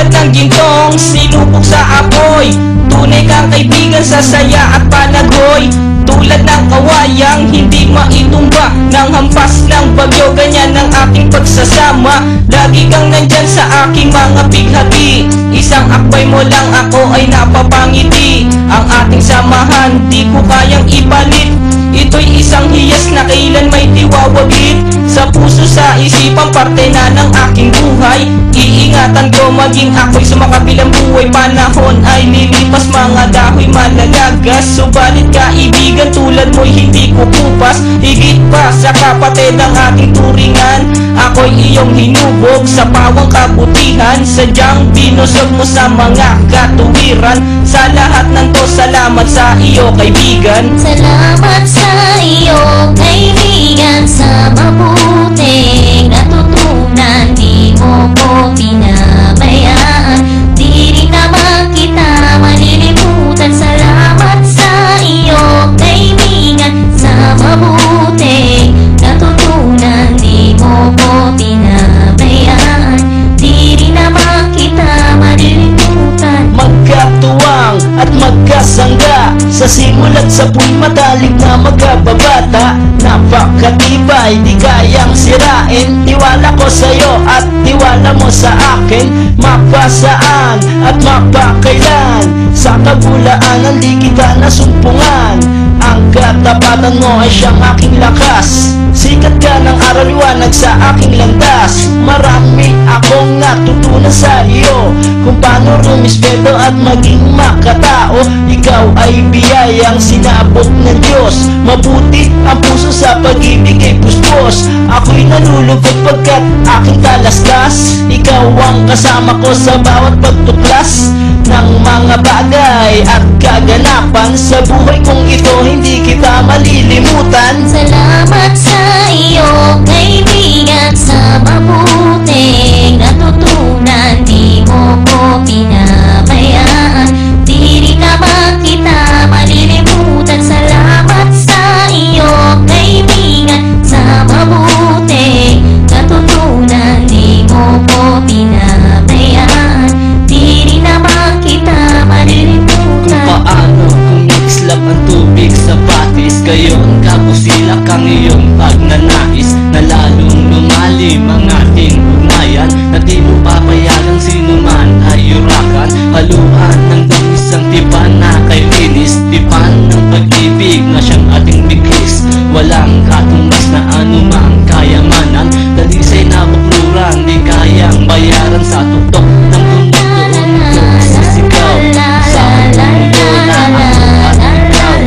Tulad ng gintong sinubok sa apoy, tunay kang kaibigan sa saya at panagoy. Tulad ng kawayang hindi maitumba ng hampas ng bagyo, ganyan ang aking pagsasama. Lagi kang nandyan sa aking mga bighati, isang akbay mo lang ako ay napapangiti. Ang ating samahan di ko kayang ipalit, ito'y isang hiyas na kailan may tiwawaglit. Sa puso, sa isipan, parte na ng aking buhay. Iingatan ko maging ako'y sumakabilang buhay. Panahon ay lilipas, mga dahoy malalagas, subalit kaibigan tulad mo'y hindi kukupas. Higit pa sa kapatid ang ating turingan, ako'y iyong hinubog sa pawang kabutihan. Sadyang binusog mo sa mga katuwiran. Sa lahat ng to, salamat sa iyo kaibigan. Salamat sa iyo kaibigan, sa mabuting natutunan. Di mo ko pinabayaan, di rin naman kita malilimutan. Salamat sa iyo kaibigan, sa mabuting natutunan. Di mo ko pinabayaan, di rin naman kita malilimutan. Magkatuwang at magkasangga, sa simula't sa puwing matalik na magkababata. Napakatibay, di kayang sirain, tiwala ko sa'yo at tiwala mo sa akin. Mapasaan at mapakailan, sa kabulaan di kita nasumpungan. Ang katapatan mo ay siyang aking lakas, sikat ka ng araw liwanag sa aking landas. Marami akong natutunan sa iyo, kung paano rumispeto at maging makatao. Ikaw ay biyayang sinabot ng Diyos, mabuti ang puso sa pag-ibig ay puspos. Ako'y nalulugod pagkat aking talastas, ikaw ang kasama ko sa bawat pagtuklas ng mga bagay at kaganapan. Sa buhay kong ito hindi kita malilimutan. Salamat sa iyo kaibigan, sa mabuting natutunan. Di mo ko pinabayaan, di rin naman kita malilimutan. Salamat sa iyo kaibigan, sa mabuting natutunan. Di mo ko pinabayaan, di rin naman kita malilimutan. Kung paano kumikislap ang tubig sa batis, gayon kabusilak ang iyong pagnanais, na lalong lumalim ang ating ugnayan. Na di mo papayagang sino man ay yurakan, haluan ng isang tipan na kay linis. Tipan ng pag-ibig na siyang ating bigis, walang katumbas na anumang kayamanan. Dalisay na bukluran, di kayang bayaran sa tuktok ng tumutuon ko sa sigaw. Sa mundo na ako at ikaw,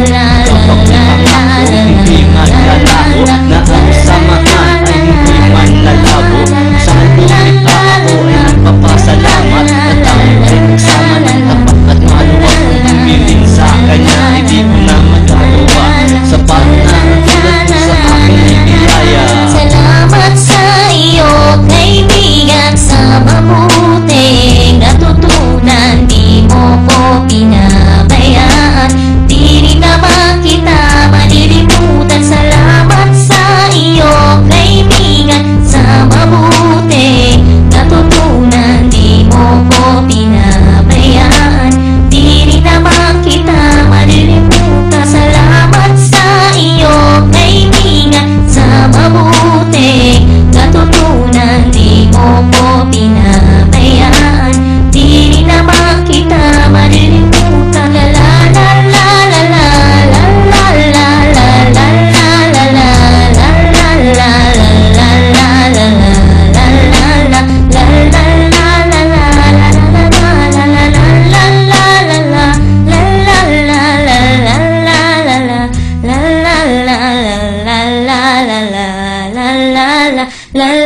kapag pangako hindi maglalaho, na ang samaan ay hindi man lalabo. Sa lumit ako ay nagpapasalamat, at tayo ay nagsama ng tapat at maluwag. Kung humiling sa kanya ay di ko na magagawa, sa paano na ang tulad mo sa akin ay biyaya. Salamat sa iyo kaibigan, sa mabuting natutunan. Di mo ko pinabayaan, di rin naman kita malilimutan. Salamat sa iyo kaibigan, sa mabuting natutunan. Di mo ko pinabayaan, di rin naman kita malilimutan. Salamat sa iyo kaibigan, sa mabuting natutunan. Di mo ko pinabayaan, di rin naman kita malilimutan. La la la la la la la la la la la la la la la